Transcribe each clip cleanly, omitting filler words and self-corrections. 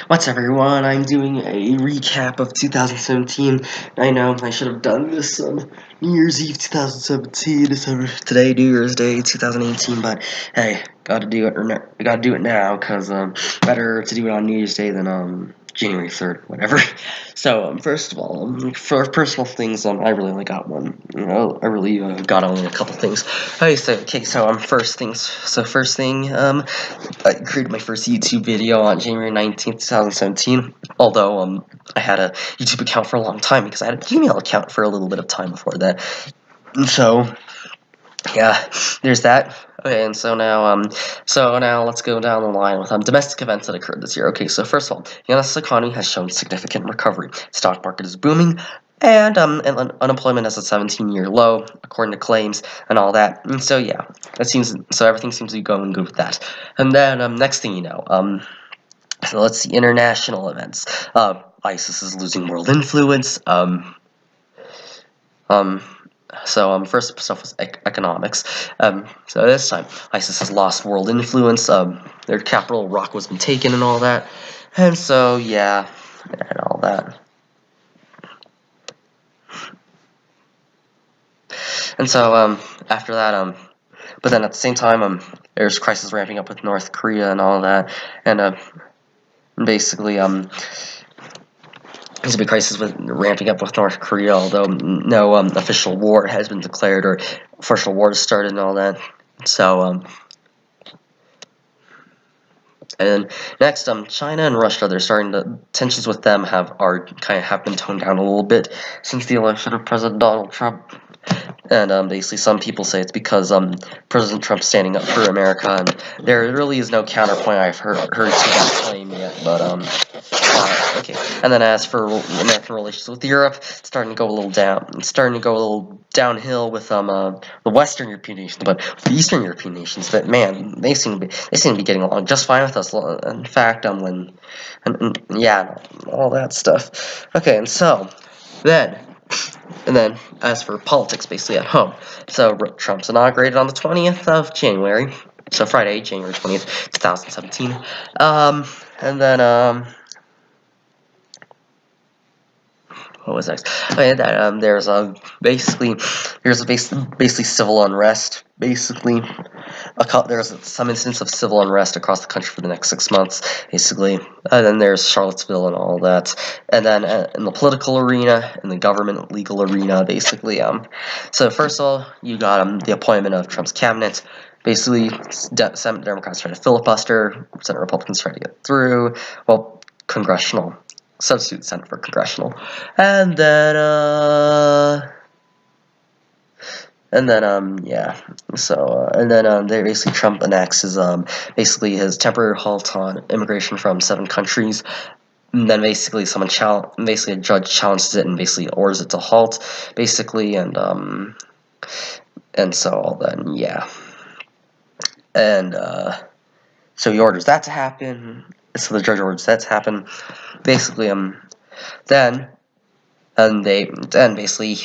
What's up, everyone? I'm doing a recap of 2017. I know I should have done this on New Year's Eve 2017 instead of today, New Year's Day 2018. But hey, gotta do it now, cause better to do it on New Year's Day than January 3rd, whatever. So first of all, for personal things, I really only got one. I really got only a couple things. First things. So first thing, I created my first YouTube video on January 19th, 2017, although I had a YouTube account for a long time because I had a Gmail account for a little bit of time before that. And so, yeah, there's that. Okay, and so now let's go down the line with domestic events that occurred this year. Okay, so first of all, the U.S. economy has shown significant recovery. Stock market is booming, and unemployment is a 17-year low, according to claims and all that. And so yeah, everything seems to be going good with that. And then next thing you know, so let's see, international events. ISIS is losing world influence. First stuff was economics. So this time, ISIS has lost world influence. Their capital, Raqqa, has been taken and all that. And so, yeah, and all that. And so, after that, but then at the same time, there's crisis ramping up with North Korea and all that. And, basically, there's a big crisis with ramping up with North Korea, although no official war has been declared or official war has started and all that. So, and next, China and Russia, tensions with them have been toned down a little bit since the election of President Donald Trump. And basically, some people say it's because President Trump's standing up for America, and there really is no counterpoint I've heard to that claim yet. But okay. And then as for American relations with Europe, it's starting to go a little down. It's starting to go a little downhill with the Western European nations, but with the Eastern European nations, that man, they seem to be getting along just fine with us. In fact, yeah, all that stuff. Okay, and so then. And then, as for politics, basically at home, so Trump's inaugurated on the 20th of January, so Friday, January 20th, 2017. And then, what was next? Okay, that there's basically civil unrest. Basically, there's some instance of civil unrest across the country for the next 6 months. Basically, and then there's Charlottesville and all that. And then in the political arena, in the government legal arena, basically, so first of all, you got the appointment of Trump's cabinet. Basically, Senate Democrats try to filibuster, Senate Republicans try to get through. Well, congressional. Substitute Senate for congressional, and then yeah. So and then they basically Trump enacts his his temporary halt on immigration from 7 countries. And then basically a judge challenges it and basically orders it to halt, basically, and so then yeah, and so he orders that to happen. So the judge orders that to happen. Basically, then basically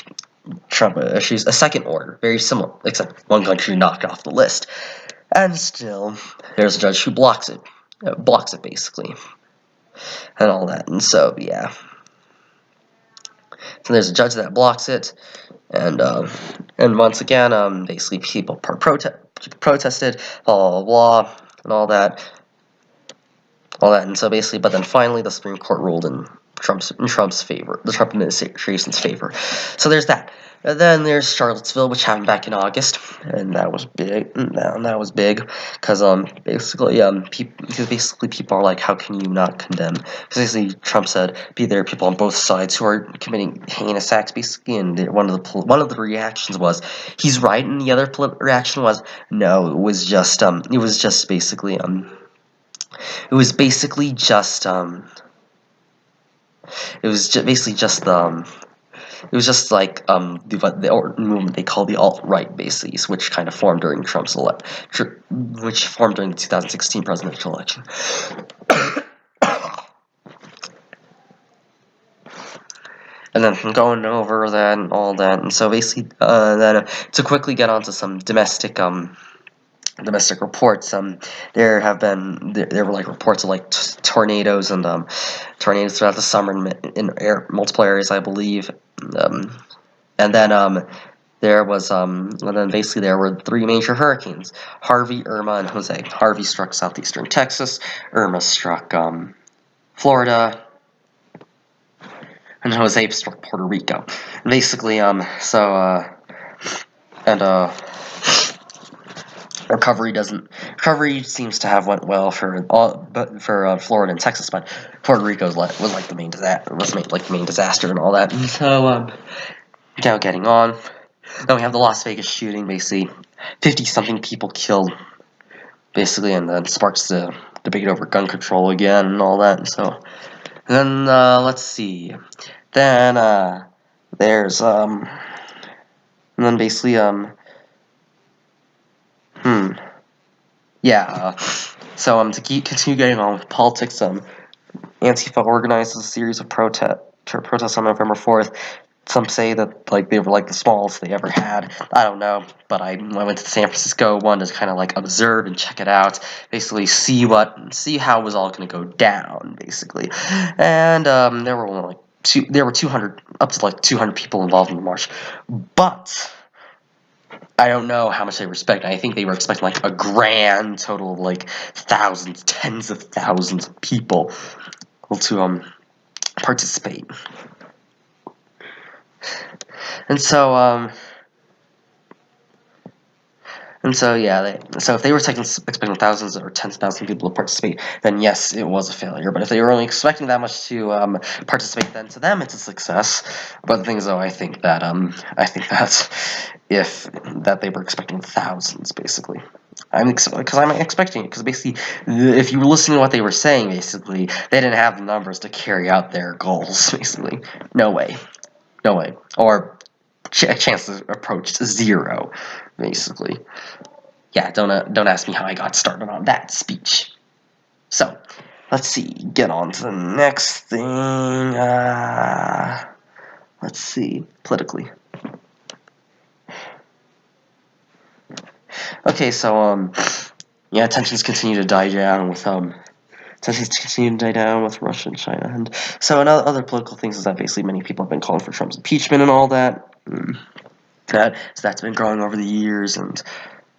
Trump issues a second order, very similar, except one country knocked off the list, and still there's a judge who blocks it basically, and all that, and so yeah. So there's a judge that blocks it, and once again, basically people protested, blah blah blah, and all that, and so basically, but then finally the Supreme Court ruled in Trump's favor, the Trump administration's favor. So there's that. And then there's Charlottesville, which happened back in August, and that was big. Because people are like, how can you not condemn? Because basically Trump said, there are people on both sides who are committing heinous acts, basically, and one of the reactions was he's right, and the other reaction was no, it was just basically like the movement they call the alt-right, basically, which kind of formed during which formed during the 2016 presidential election. And then going over that and all that, and so basically, then to quickly get onto some domestic domestic reports. There were like reports of like tornadoes and tornadoes throughout the summer in multiple areas, I believe. And then basically there were three major hurricanes: Harvey, Irma, and Jose. Harvey struck southeastern Texas. Irma struck Florida. And Jose struck Puerto Rico. And basically, recovery seems to have went well for Florida and Texas, but Puerto Rico was like the main disaster and all that. And so now getting on. Then we have the Las Vegas shooting, basically 50-something people killed, basically, and then sparks the debate over gun control again and all that. And so then let's see. Then there's and then basically to continue getting on with politics, Antifa organizes a series of protests on November 4th. Some say that like they were like the smallest they ever had. I don't know, but I went to the San Francisco one to kind of like observe and check it out. Basically, see how it was all going to go down, basically. And there were only like 200 up to like 200 people involved in the march, but I don't know how much they were expecting. I think they were expecting like a grand total of like thousands, tens of thousands of people to participate. And so if they were expecting thousands or tens of thousands of people to participate, then yes, it was a failure. But if they were only expecting that much to participate, then to them it's a success. But the thing is, though, I think that they were expecting thousands, basically. I'm expecting it because basically, if you were listening to what they were saying, basically, they didn't have the numbers to carry out their goals. Basically, no way, or chances approached zero, basically. Yeah, don't ask me how I got started on that speech. So, let's see, get on to the next thing. Let's see, politically. Okay, so tensions continue to die down with Russia and China, and so other political things is that basically many people have been calling for Trump's impeachment and all that. So that's been growing over the years, and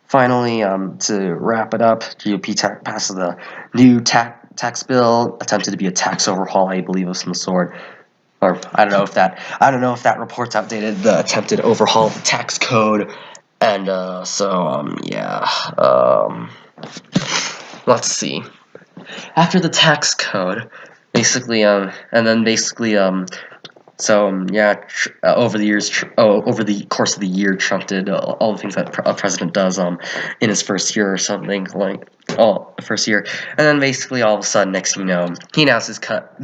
finally, to wrap it up, GOP passes the new tax bill, attempted to be a tax overhaul, I believe, of some sort. Or I don't know if that report's outdated. The attempted overhaul of the tax code, and let's see. After the tax code, basically, over the course of the year, Trump did all the things that a president does in his first year or something, like first year, and then basically all of a sudden, next thing you know, he announced his cut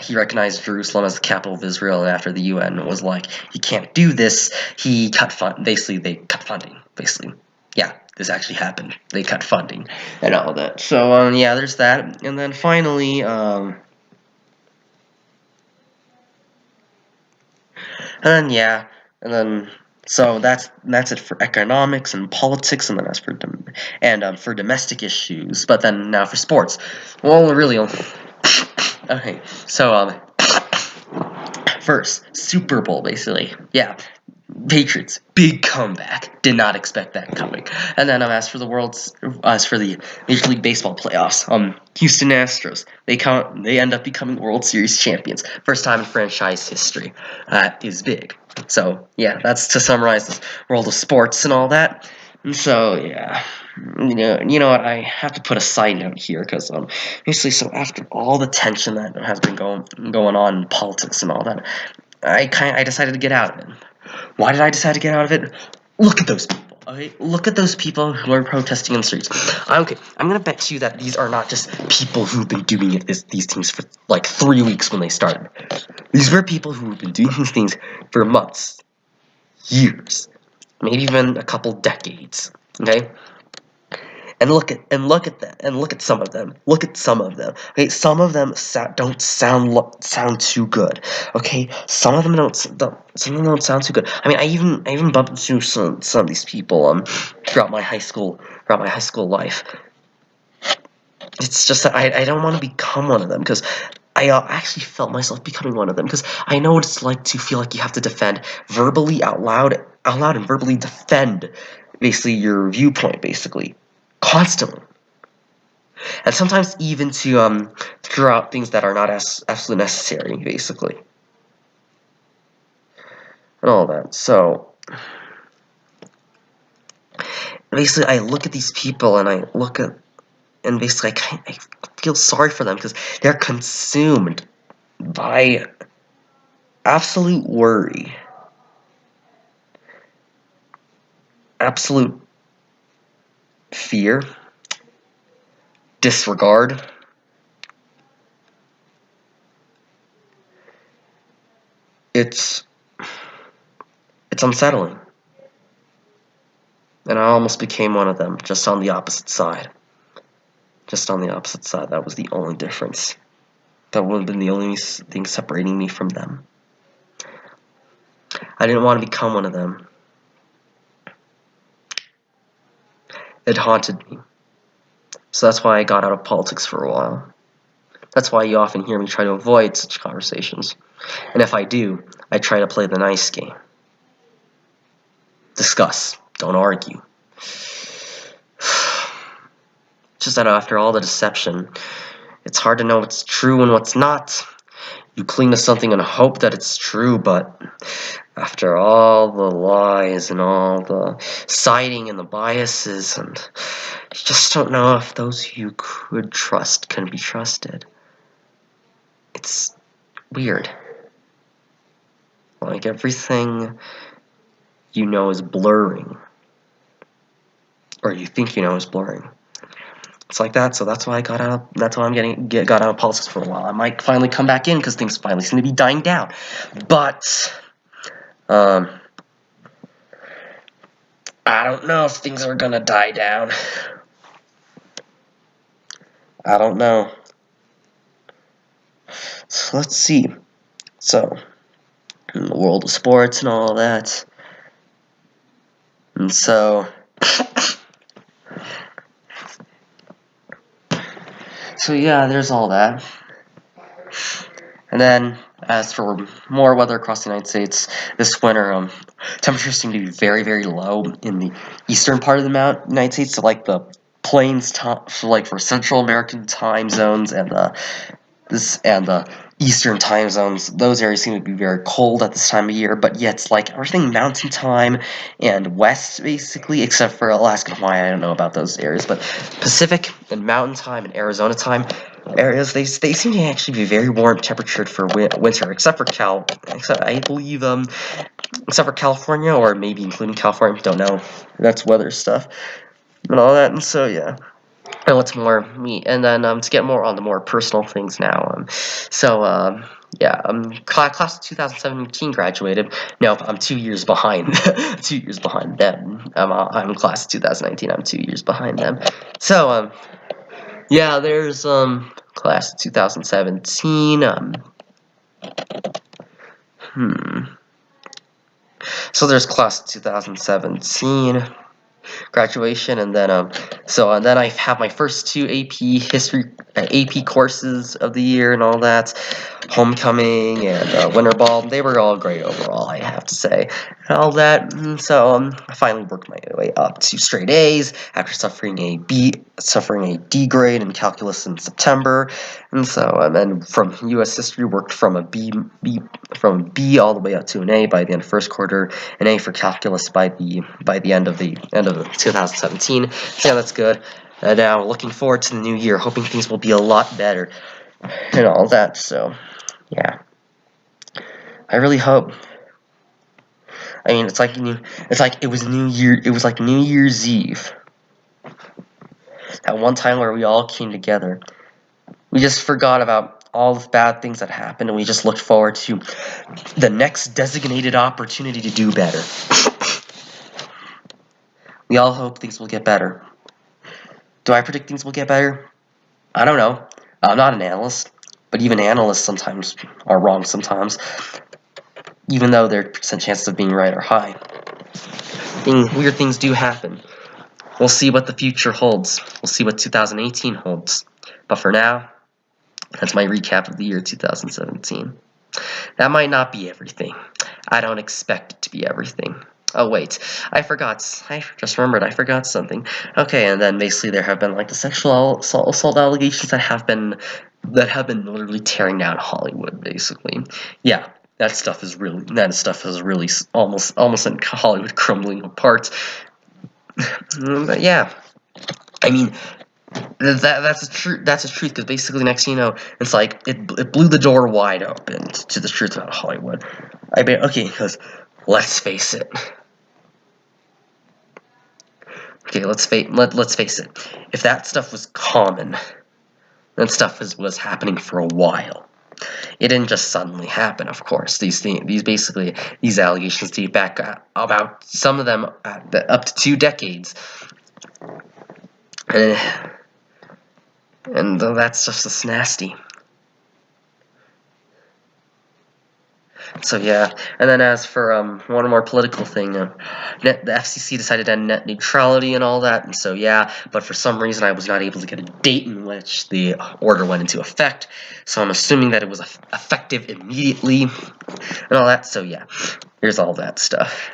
he recognized Jerusalem as the capital of Israel, and after the UN was like, you can't do this, he cut they cut funding, basically. Yeah, this actually happened. They cut funding and all that. So, there's that. And then finally, so that's it for economics and politics, and then as for for domestic issues. But then now for sports. Well, really, okay. So first Super Bowl, basically. Yeah. Patriots, big comeback. Did not expect that coming. And then as for the Major League Baseball playoffs, Houston Astros, they end up becoming World Series champions, first time in franchise history. That is big. So yeah, that's to summarize the world of sports and all that. And so yeah, you know what? I have to put a side note here because basically, so after all the tension that has been going on in politics and all that, I decided to get out of it. Why did I decide to get out of it? Look at those people, okay? Look at those people who are protesting in the streets. Okay, I'm gonna bet you that these are not just people who've been doing these things for like 3 weeks when they started. These were people who have been doing these things for months, years, maybe even a couple decades, okay? And look at them, and look at some of them. Look at some of them. Okay, some of them don't sound too good. Okay, some of them don't sound too good. I mean, I even bumped into some of these people throughout my high school life. It's just that I don't want to become one of them, because I actually felt myself becoming one of them, because I know what it's like to feel like you have to defend verbally out loud and verbally defend basically your viewpoint, basically, constantly. And sometimes even to throw out things that are not absolutely necessary, basically. And all that. So basically I look at these people and basically I feel sorry for them, because they're consumed by absolute worry, absolute fear, disregard, it's unsettling. And I almost became one of them, just on the opposite side. Just on the opposite side. That was the only difference. That would have been the only thing separating me from them. I didn't want to become one of them. It haunted me. So that's why I got out of politics for a while. That's why you often hear me try to avoid such conversations. And if I do, I try to play the nice game. Discuss. Don't argue. Just that after all the deception, it's hard to know what's true and what's not. You cling to something and hope that it's true, but after all the lies and all the siding and the biases, and you just don't know if those you could trust can be trusted. It's weird. Like everything you know is blurring. Or you think you know is blurring. It's like that, so that's why I got out. That's why I'm got out of politics for a while. I might finally come back in because things finally seem to be dying down. But I don't know if things are gonna die down. I don't know. So let's see. So in the world of sports and all that, and so. So yeah, there's all that. And then, as for more weather across the United States, this winter, temperatures seem to be very, very low in the eastern part of the United States, so like the plains, like for Central American time zones and the eastern time zones. Those areas seem to be very cold at this time of year, but yet it's like everything mountain time and west, basically, except for Alaska and Hawaii. I don't know about those areas, but Pacific and mountain time and Arizona time areas, they seem to actually be very warm temperatured for winter, except for I believe except for California, or maybe including California. Don't know. That's weather stuff and all that. And so yeah. And what's more, and then to get more on the more personal things now. Yeah, class of 2017 graduated. No, I'm 2 years behind. 2 years behind them. I'm class of 2019. I'm 2 years behind them. So yeah, there's class of 2017. So there's class of 2017. Graduation, and then I have my first 2 AP courses of the year and all that, homecoming and winter ball. They were all great overall, I have to say, and all that. And so I finally worked my way up to straight A's after suffering a D grade in calculus in September. And so then from U.S. history, worked from a B all the way up to an A by the end of first quarter, an A for calculus by the end of 2017. So yeah, that's good. Now looking forward to the new year, hoping things will be a lot better and all that. So yeah, I really hope. I mean, it's like it was New Year. It was like New Year's Eve. At one time where we all came together. We just forgot about all the bad things that happened, and we just looked forward to the next designated opportunity to do better. We all hope things will get better. Do I predict things will get better? I don't know. I'm not an analyst, but even analysts sometimes are wrong sometimes, even though their percent chances of being right are high. Weird things do happen. We'll see what the future holds. We'll see what 2018 holds. But for now, that's my recap of the year 2017. That might not be everything. I don't expect it to be everything. Oh wait, I just remembered I forgot something. Okay, and then basically there have been like the sexual assault allegations that have been literally tearing down Hollywood, basically. Yeah, that stuff is really almost in Hollywood crumbling apart. But yeah, I mean, that's a truth, because basically next thing you know, it's like it blew the door wide open to the truth about Hollywood. I mean, okay, because let's face it. Okay, let's face it. If that stuff was common, that stuff was happening for a while. It didn't just suddenly happen, of course. These allegations date back about, some of them up to 2 decades, and that's just nasty. So yeah, and then as for one more political thing, the FCC decided to end net neutrality and all that, and so yeah, but for some reason I was not able to get a date in which the order went into effect, so I'm assuming that it was effective immediately, and all that, so yeah, here's all that stuff.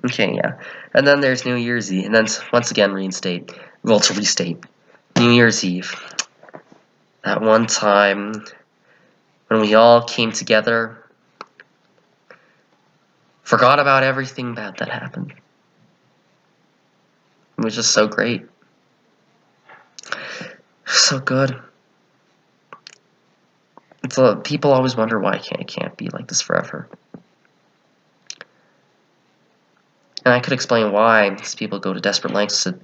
Okay, yeah, and then there's New Year's Eve, and then once again to restate, New Year's Eve, that one time when we all came together, forgot about everything bad that happened. It was just so great. So good. People always wonder why it can't be like this forever. And I could explain why these people go to desperate lengths to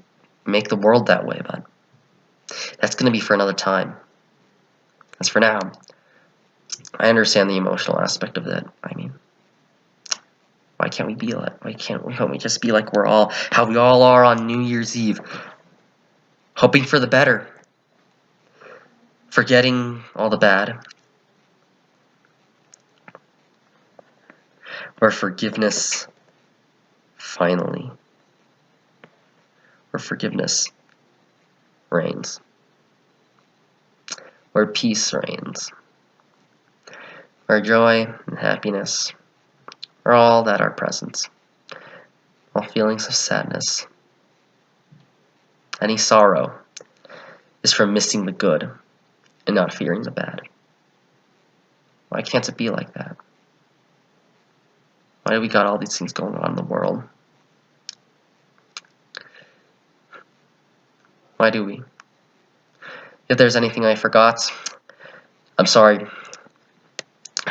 make the world that way, but that's going to be for another time. As for now, I understand the emotional aspect of it. I mean, why can't we be like? Why can't we just be like how we all are on New Year's Eve, hoping for the better, forgetting all the bad, where forgiveness finally, where forgiveness reigns, where peace reigns, where joy and happiness are all that are present, all feelings of sadness. Any sorrow is from missing the good and not fearing the bad. Why can't it be like that? Why do we got all these things going on in the world? Why do we? If there's anything I forgot, I'm sorry.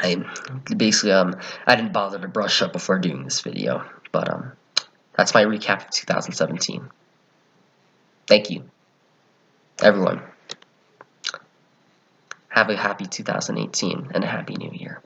I didn't bother to brush up before doing this video, but that's my recap of 2017. Thank you, everyone. Have a happy 2018 and a happy new year.